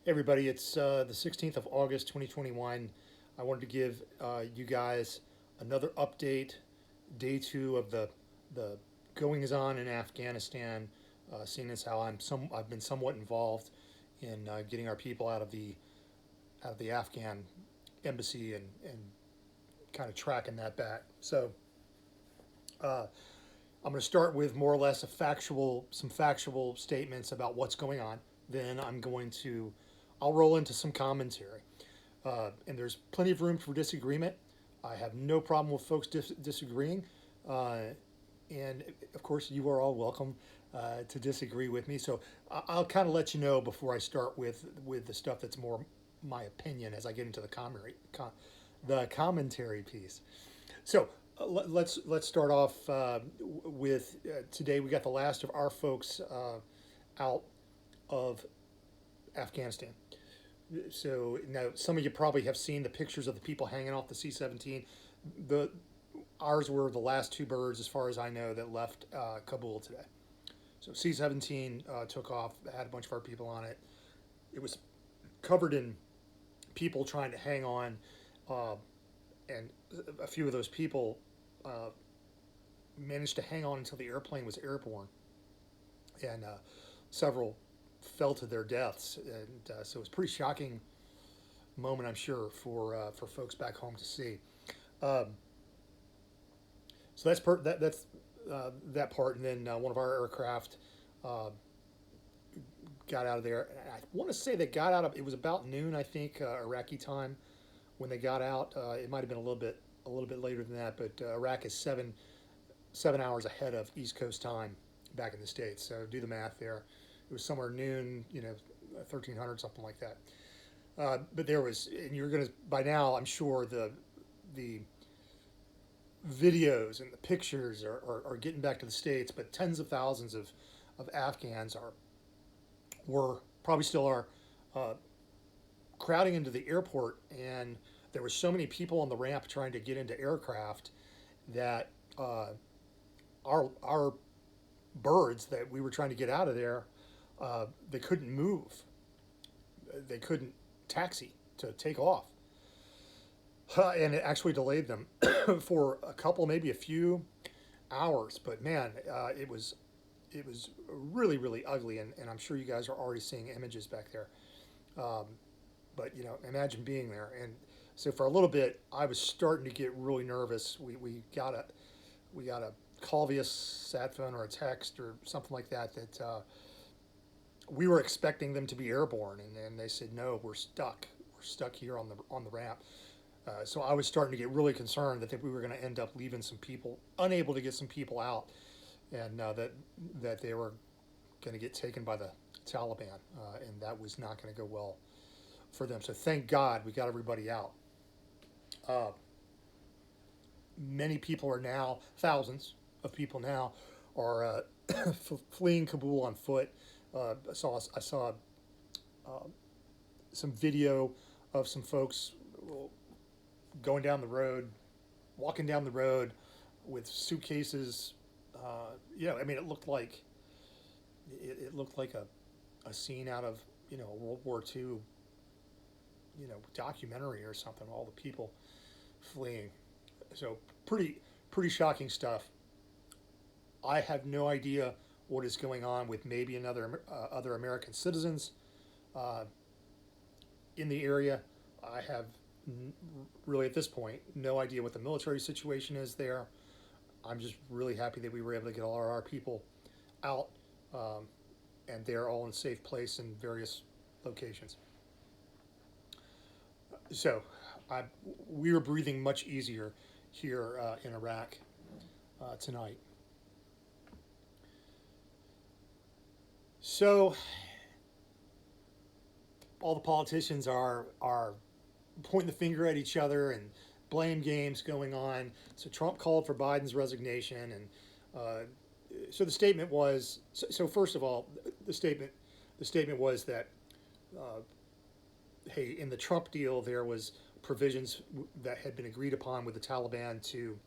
Hey everybody, it's the 16th of August 2021. I wanted to give you guys another update, day two of the goings on in Afghanistan, seeing as how I've been somewhat involved in getting our people out of the Afghan embassy and kind of tracking that back. So uh, I'm going to start with more or less some factual statements about what's going on. Then I'll roll into some commentary. And there's plenty of room for disagreement. I have no problem with folks disagreeing. Uh, and of course, you are all welcome to disagree with me. So I'll kind of let you know before I start with the stuff that's more my opinion as I get into the commentary piece. So let's start off with today. We got the last of our folks out of Afghanistan. So now some of you probably have seen the pictures of the people hanging off the C-17. The Ours were the last two birds, as far as I know, that left Kabul today. So C-17 took off, had a bunch of our people on it. It was covered in people trying to hang on, uh, and a few of those people uh, managed to hang on until the airplane was airborne, and several fell to their deaths. And so it was a pretty shocking moment, I'm sure, for folks back home to see. Um, so that's that part, and then one of our aircraft uh, got out of there. I want to say they got out of. It was about noon, I think, Iraqi time when they got out. It might have been a little bit later than that, but Iraq is seven hours ahead of East Coast time back in the States. So do the math there. It was somewhere noon, 1300, something like that. But there was, and you're gonna by now, I'm sure the videos and the pictures are getting back to the States, but tens of thousands of Afghans were probably still are uh, crowding into the airport, and there were so many people on the ramp trying to get into aircraft that our birds that we were trying to get out of there, they couldn't move, they couldn't taxi to take off, and it actually delayed them for a couple, maybe a few hours. But man, it was really really ugly, and I'm sure you guys are already seeing images back there. Um, but imagine being there. And so for a little bit, I was starting to get really nervous. We got a call via sat phone or a text or something like that we were expecting them to be airborne, and they said no, we're stuck. We're stuck here on the ramp. So I was starting to get really concerned that we were going to end up leaving some people, unable to get some people out, and that they were going to get taken by the Taliban, and that was not going to go well for them. So thank God we got everybody out. Uh, Many people are now, thousands of people now, are fleeing Kabul on foot. I saw uh, some video of some folks going down the road, walking down the road with suitcases. I mean, it looked like a scene out of a World War II documentary or something. All the people fleeing. So pretty shocking stuff. I have no idea what is going on with maybe other American citizens uh, in the area. I have really at this point no idea what the military situation is there. I'm just really happy that we were able to get all our people out, um, and they're all in a safe place in various locations. So I, we were breathing much easier here in Iraq tonight. So all the politicians are pointing the finger at each other and blame games going on. So Trump called for Biden's resignation, and so the statement was. So first of all, the statement was that hey, in the Trump deal there was provisions that had been agreed upon with the Taliban to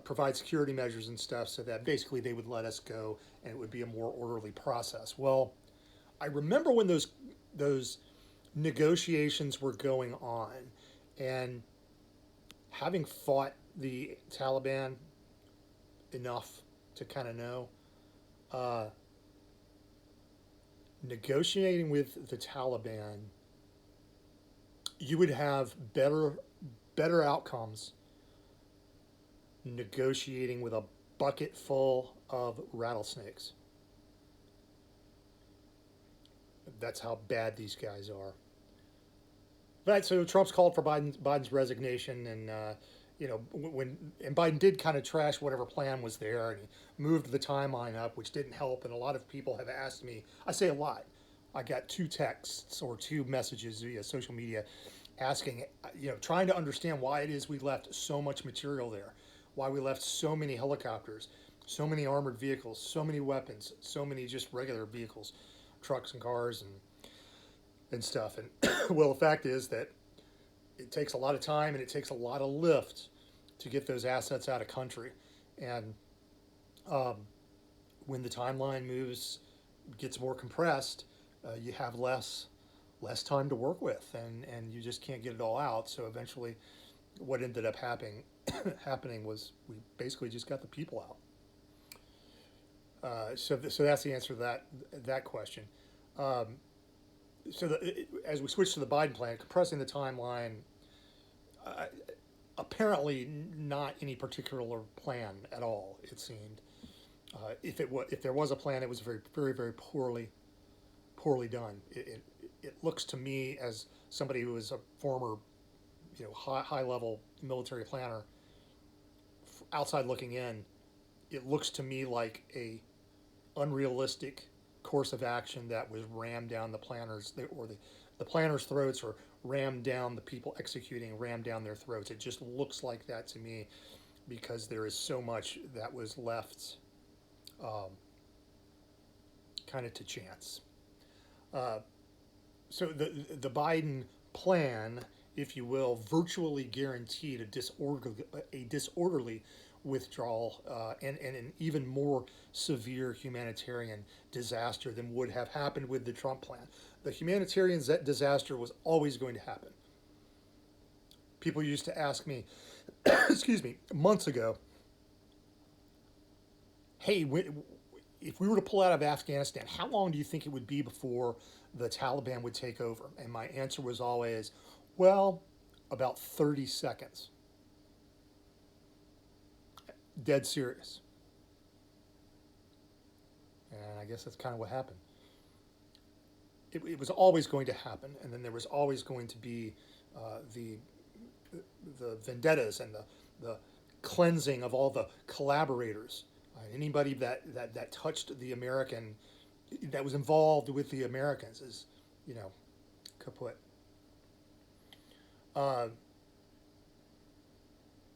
provide security measures and stuff, so that basically they would let us go and it would be a more orderly process. Well, I remember when those negotiations were going on, and having fought the Taliban enough to kind of know, uh, negotiating with the Taliban, you would have better outcomes negotiating with a bucket full of rattlesnakes. That's how bad these guys are. Right. So Trump's called for Biden's resignation, and Biden did kind of trash whatever plan was there, and he moved the timeline up, which didn't help. And a lot of people have asked me. I say a lot. I got 2 texts or 2 messages via social media, asking, trying to understand why it is we left so much material there, why we left so many helicopters, so many armored vehicles, so many weapons, so many just regular vehicles, trucks and cars and stuff. And well, the fact is that it takes a lot of time and it takes a lot of lift to get those assets out of country. And when the timeline gets more compressed, you have less time to work with, and you just can't get it all out. So eventually, what ended up happening was we basically just got the people out. So that's the answer to that question. As we switch to the Biden plan, compressing the timeline, apparently not any particular plan at all. It seemed, if there was a plan, it was very very very poorly done. It looks to me, as somebody who is a former, high level military planner, outside looking in, it looks to me like a unrealistic course of action that was rammed down the planners, or the planners' throats, or rammed down the people executing, rammed down their throats. It just looks like that to me, because there is so much that was left kind of to chance. So the Biden plan, if you will, virtually guaranteed a disorderly withdrawal, and an even more severe humanitarian disaster than would have happened with the Trump plan. The humanitarian disaster was always going to happen. People used to ask me, excuse me, months ago, hey, if we were to pull out of Afghanistan, how long do you think it would be before the Taliban would take over? And my answer was always, well, about 30 seconds. Dead serious. And I guess that's kind of what happened. It was always going to happen, and then there was always going to be the vendettas and the cleansing of all the collaborators. Anybody that touched the American, that was involved with the Americans, is, kaput.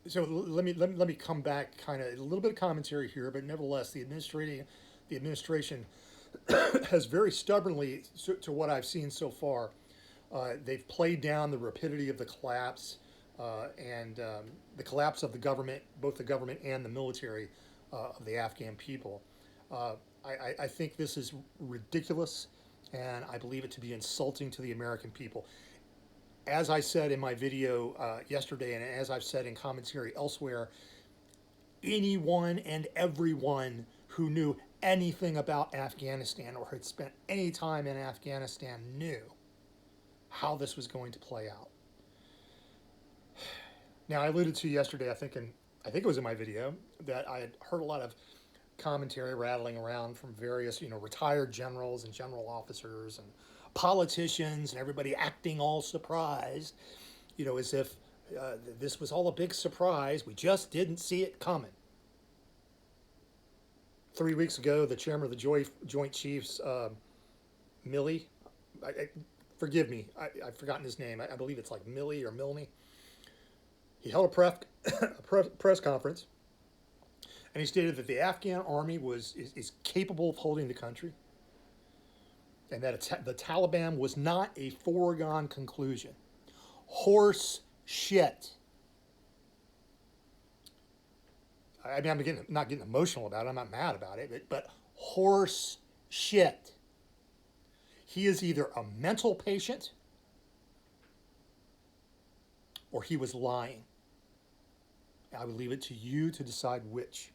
So let me come back, kind of a little bit of commentary here, but nevertheless, the administration has very stubbornly, to what I've seen so far, they've played down the rapidity of the collapse, and the collapse of the government, both the government and the military, of the Afghan people. I think this is ridiculous, and I believe it to be insulting to the American people. As I said in my video yesterday, and as I've said in commentary elsewhere, anyone and everyone who knew anything about Afghanistan or had spent any time in Afghanistan knew how this was going to play out. Now, I alluded to yesterday, I think it was in my video, that I had heard a lot of commentary rattling around from various, retired generals and general officers and politicians, and everybody acting all surprised, as if this was all a big surprise. We just didn't see it coming. 3 weeks ago, the chairman of the Joint Chiefs, Milley, forgive me, I've forgotten his name. I believe it's like Milley or Milne. He held a press conference, and he stated that the Afghan army is capable of holding the country, and that the Taliban was not a foregone conclusion. Horse shit. I mean, I'm not getting emotional about it. I'm not mad about it, but horse shit. He is either a mental patient or he was lying. I would leave it to you to decide which.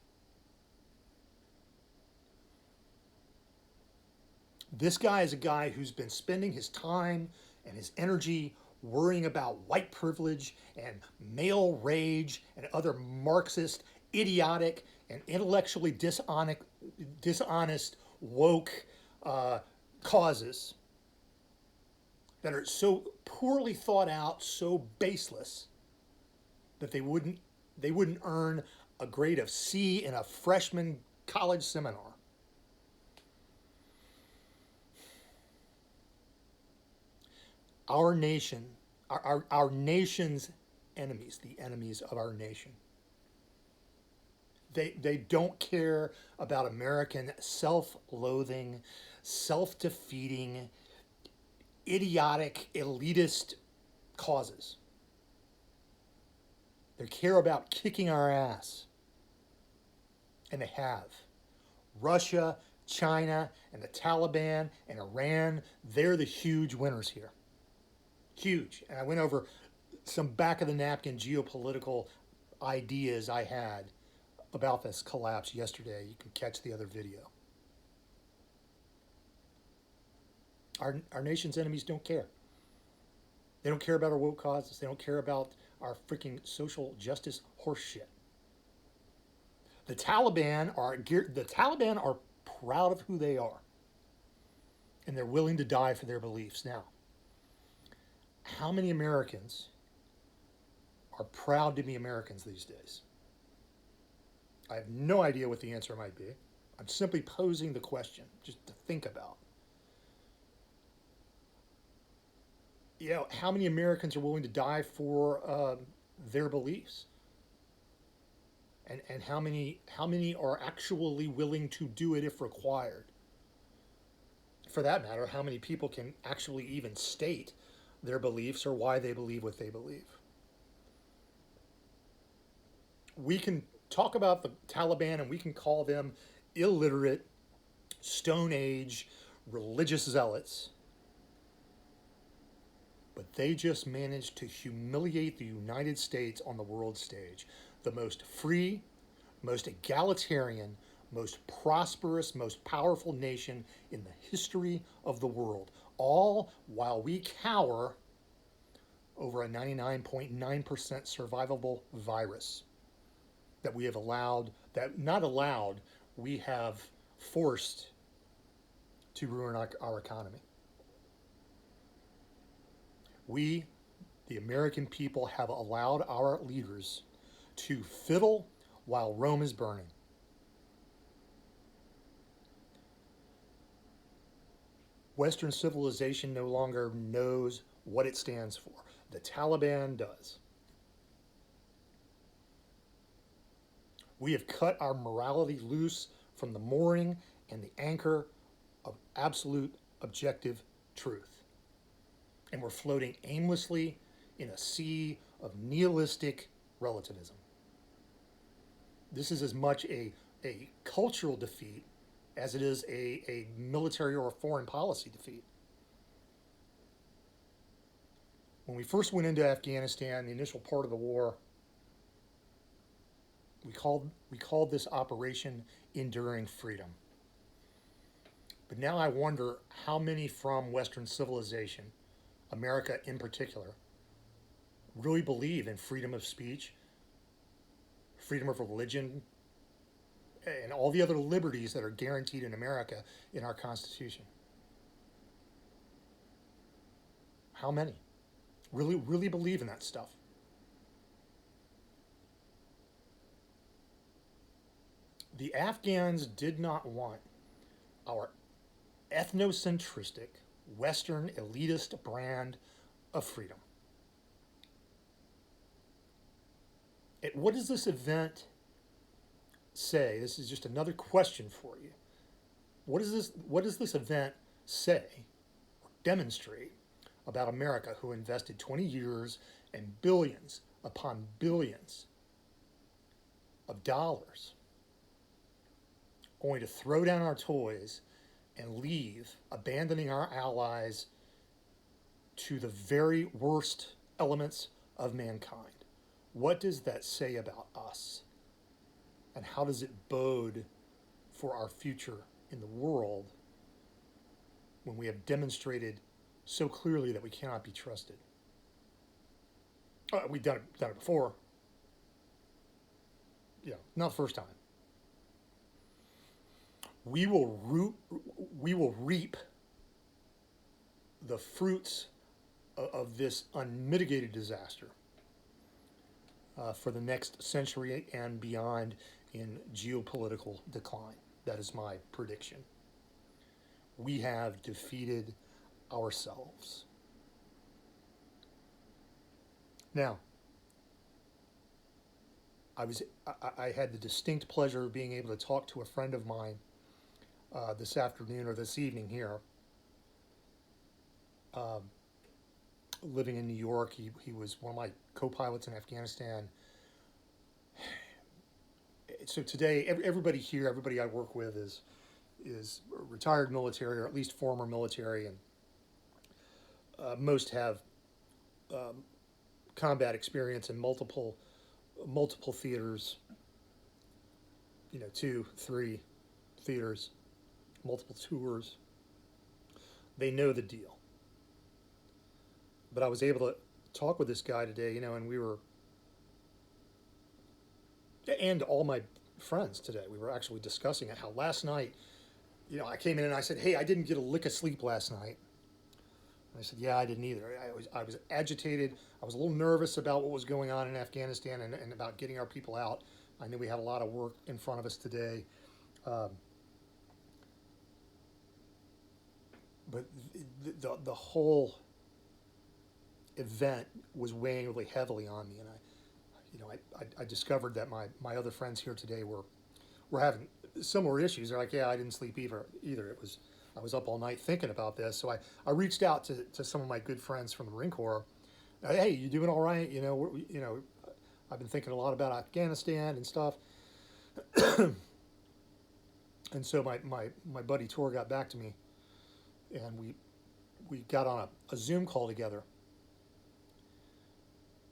This guy is a guy who's been spending his time and his energy worrying about white privilege and male rage and other Marxist, idiotic, and intellectually dishonest woke causes that are so poorly thought out, so baseless, that they wouldn't earn a grade of C in a freshman college seminar. Our nation, our nation's enemies, the enemies of our nation, they don't care about American self-loathing, self-defeating, idiotic, elitist causes. They care about kicking our ass. And they have. Russia, China, and the Taliban, and Iran, they're the huge winners here. Huge. And I went over some back-of-the-napkin geopolitical ideas I had about this collapse yesterday. You can catch the other video. Our nation's enemies don't care. They don't care about our woke causes. They don't care about our freaking social justice horseshit. The Taliban are proud of who they are, and they're willing to die for their beliefs. Now, how many Americans are proud to be Americans these days? I have no idea what the answer might be. I'm simply posing the question, just to think about. You know, how many Americans are willing to die for their beliefs? And how many are actually willing to do it if required? For that matter, how many people can actually even state their beliefs or why they believe what they believe? We can talk about the Taliban and we can call them illiterate, Stone Age, religious zealots. But they just managed to humiliate the United States on the world stage. The most free, most egalitarian, most prosperous, most powerful nation in the history of the world. All while we cower over a 99.9% survivable virus that we have we have forced to ruin our economy. We, the American people, have allowed our leaders to fiddle while Rome is burning. Western civilization no longer knows what it stands for. The Taliban does. We have cut our morality loose from the mooring and the anchor of absolute objective truth. And we're floating aimlessly in a sea of nihilistic relativism. This is as much a cultural defeat as it is a military or a foreign policy defeat. When we first went into Afghanistan, the initial part of the war, we called this Operation Enduring Freedom. But now I wonder how many from Western civilization, America in particular, really believe in freedom of speech, freedom of religion, and all the other liberties that are guaranteed in America in our Constitution. How many really believe in that stuff? The Afghans did not want our ethnocentristic, Western elitist brand of freedom. What does this event say? This is just another question for you. What does this event say or demonstrate about America, who invested 20 years and billions upon billions of dollars, only to throw down our toys and leave, abandoning our allies to the very worst elements of mankind. What does that say about us? And how does it bode for our future in the world when we have demonstrated so clearly that we cannot be trusted? We've done it before. Yeah, not the first time. We will reap the fruits of this unmitigated disaster for the next century and beyond in geopolitical decline. That is my prediction. We have defeated ourselves. Now, I had the distinct pleasure of being able to talk to a friend of mine this afternoon or this evening here, living in New York. He was one of my co-pilots in Afghanistan. So today, everybody here, everybody I work with is retired military or at least former military, and most have combat experience in multiple theaters. 2, 3 theaters, multiple tours. They know the deal. But I was able to talk with this guy today, and we were, and all my friends today, we were actually discussing it, how last night, I came in and I said, hey, I didn't get a lick of sleep last night. And I said, yeah, I didn't either. I was agitated. I was a little nervous about what was going on in Afghanistan and about getting our people out. I knew we had a lot of work in front of us today. But the whole event was weighing really heavily on me, and I discovered that my other friends here today were having similar issues. They're like, yeah, I didn't sleep either. I was up all night thinking about this. So I reached out to some of my good friends from the Marine Corps. Hey, you doing all right? I've been thinking a lot about Afghanistan and stuff. And so my buddy Tor got back to me, and we got on a Zoom call together.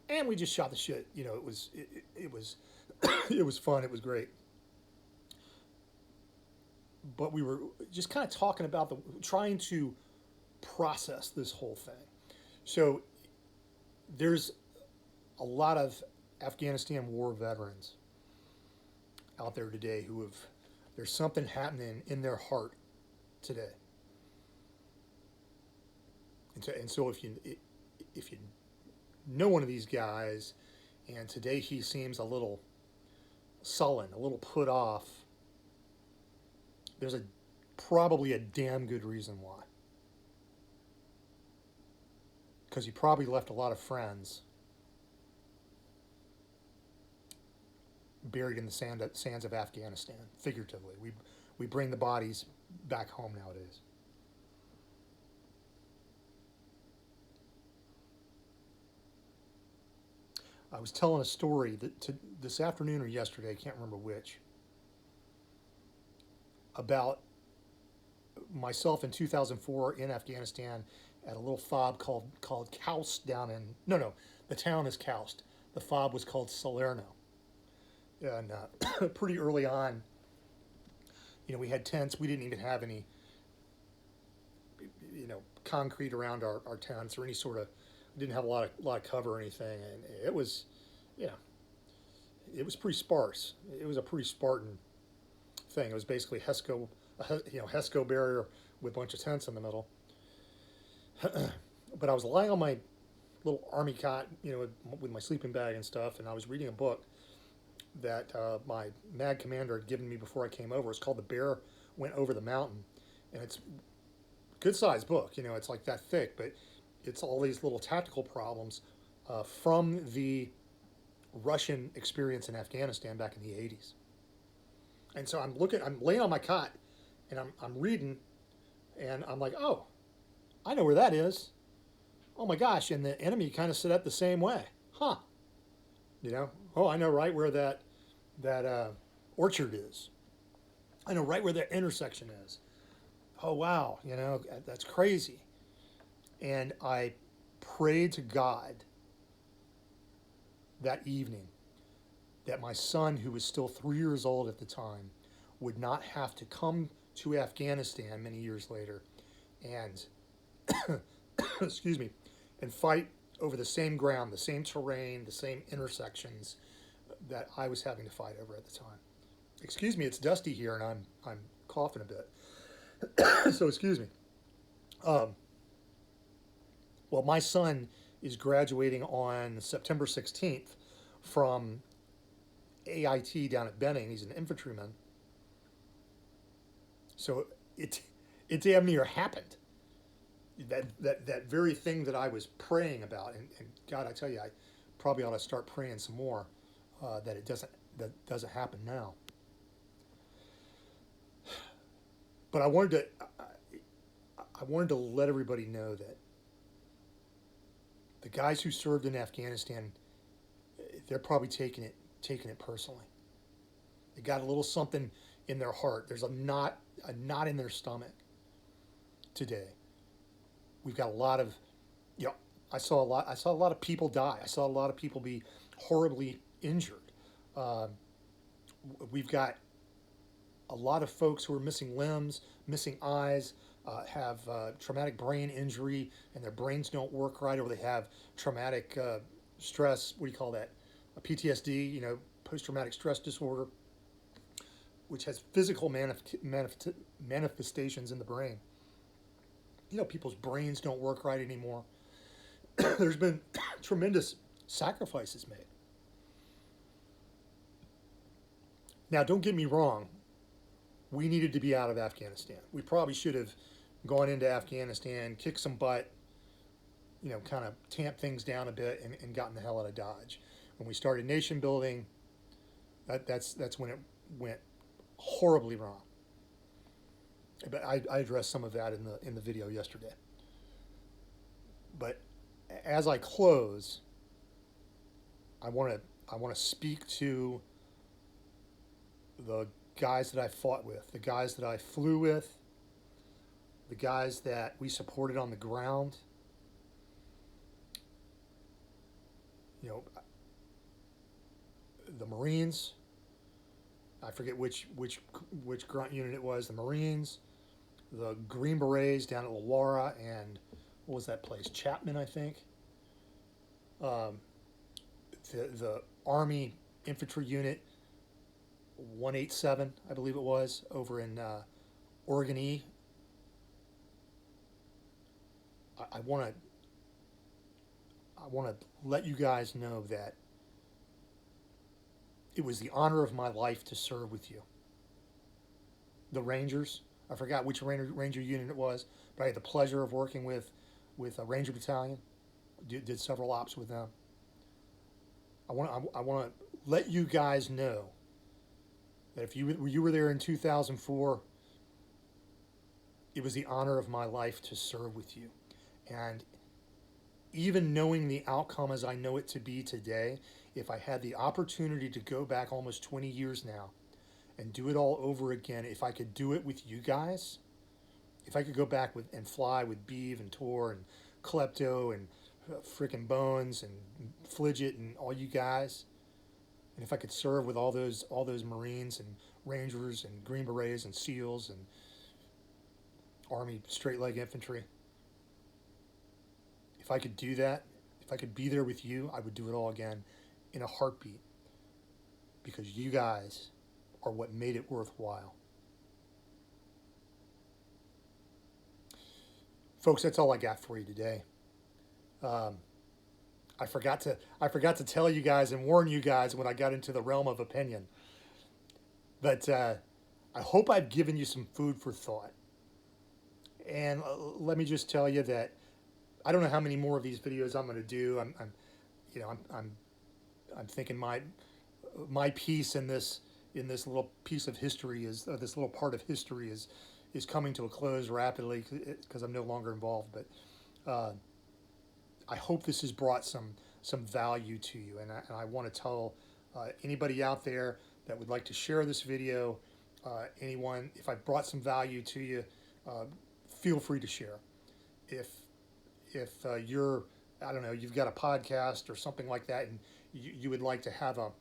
And we just shot the shit. It was it was fun. It was great. But we were just kind of talking about trying to process this whole thing. So there's a lot of Afghanistan war veterans out there today there's something happening in their heart today. And so if you know one of these guys, and today he seems a little sullen, a little put off, there's probably a damn good reason why. Because he probably left a lot of friends buried in the sands of Afghanistan, figuratively. We bring the bodies back home nowadays. I was telling a story this afternoon or yesterday, I can't remember which, about myself in 2004 in Afghanistan at a little fob called Kaust down in, no, the town is Kaust. The fob was called Salerno. And pretty early on, we had tents. We didn't even have any, concrete around our tents or any sort of, didn't have a lot of cover or anything. And it was, it was pretty sparse. It was a pretty Spartan thing. It was basically Hesco barrier with a bunch of tents in the middle. But I was lying on my little army cot, with my sleeping bag and stuff, and I was reading a book that my MAG commander had given me before I came over. It's called The Bear Went Over the Mountain, and it's a good-sized book. It's like that thick, but it's all these little tactical problems from the Russian experience in Afghanistan back in the 80s. And so I'm laying on my cot, and I'm reading, and I'm like, oh, I know where that is. Oh my gosh, and the enemy kind of set up the same way. Huh. Oh, I know right where that orchard is. I know right where that intersection is. Oh, wow, that's crazy. And I prayed to God that evening that my son, who was still 3 years old at the time, would not have to come to Afghanistan many years later and, excuse me, and fight over the same ground, the same terrain, the same intersections that I was having to fight over at the time. Excuse me, it's dusty here and I'm coughing a bit. So excuse me. Well, my son is graduating on September 16th from AIT down at Benning. He's an infantryman. So it damn near happened. That very thing that I was praying about, and God, I tell you, I probably ought to start praying some more that it doesn't happen now. But I wanted to let everybody know that the guys who served in Afghanistan, they're probably taking it personally. They got a little something in their heart. There's a knot in their stomach today. We've got a lot of, I saw a lot of people die. I saw a lot of people be horribly injured. We've got a lot of folks who are missing limbs, missing eyes, have traumatic brain injury, and their brains don't work right, or they have traumatic stress. What do you call that? A PTSD, post-traumatic stress disorder, which has physical manifestations in the brain. People's brains don't work right anymore. There's been tremendous sacrifices made. Now, don't get me wrong. We needed to be out of Afghanistan. We probably should have gone into Afghanistan, kicked some butt, kind of tamped things down a bit and gotten the hell out of Dodge. When we started nation building, that's when it went horribly wrong. But I addressed some of that in the video yesterday. But as I close, I want to speak to the guys that I fought with, the guys that I flew with, the guys that we supported on the ground. The Marines. I forget which grunt unit it was. The Marines, the Green Berets down at Lawara, and what was that place? Chapman, I think. The Army Infantry Unit 187, I believe it was, over in Oregon E. I want to let you guys know that it was the honor of my life to serve with you. The Rangers, I forgot which Ranger unit it was, but I had the pleasure of working with a Ranger Battalion. Did several ops with them. I want to let you guys know that if you were there in 2004, it was the honor of my life to serve with you. And even knowing the outcome as I know it to be today, if I had the opportunity to go back almost 20 years now and do it all over again, if I could do it with you guys, if I could go back and fly with Beeve and Tor and Klepto and frickin' Bones and Fligit and all you guys, and if I could serve with all those Marines and Rangers and Green Berets and SEALs and Army straight leg infantry, if I could do that, if I could be there with you, I would do it all again in a heartbeat, because you guys are what made it worthwhile. Folks, that's all I got for you today. I forgot to tell you guys and warn you guys when I got into the realm of opinion. But I hope I've given you some food for thought. And let me just tell you that I don't know how many more of these videos I'm going to do. I'm thinking my piece in this little piece of history is this little part of history is coming to a close rapidly because I'm no longer involved. But I hope this has brought some value to you, and I want to tell anybody out there that would like to share this video, anyone, if I brought some value to you, feel free to share. If you're I don't know, you've got a podcast or something like that, and you would like to have a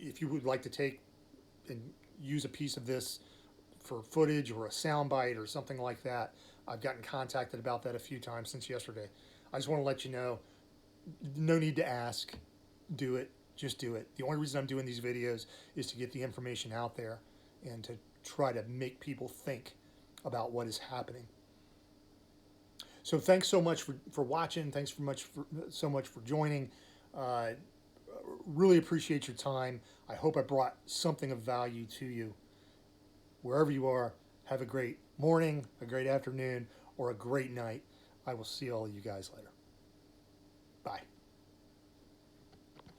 if you would like to take and use a piece of this for footage or a soundbite or something like that, I've gotten contacted about that a few times since yesterday. I just want to let you know, no need to ask, do it, just do it. The only reason I'm doing these videos is to get the information out there and to try to make people think about what is happening. So thanks so much for watching. Thanks so much for joining. Really appreciate your time. I hope I brought something of value to you. Wherever you are, have a great morning, a great afternoon, or a great night. I will see all of you guys later.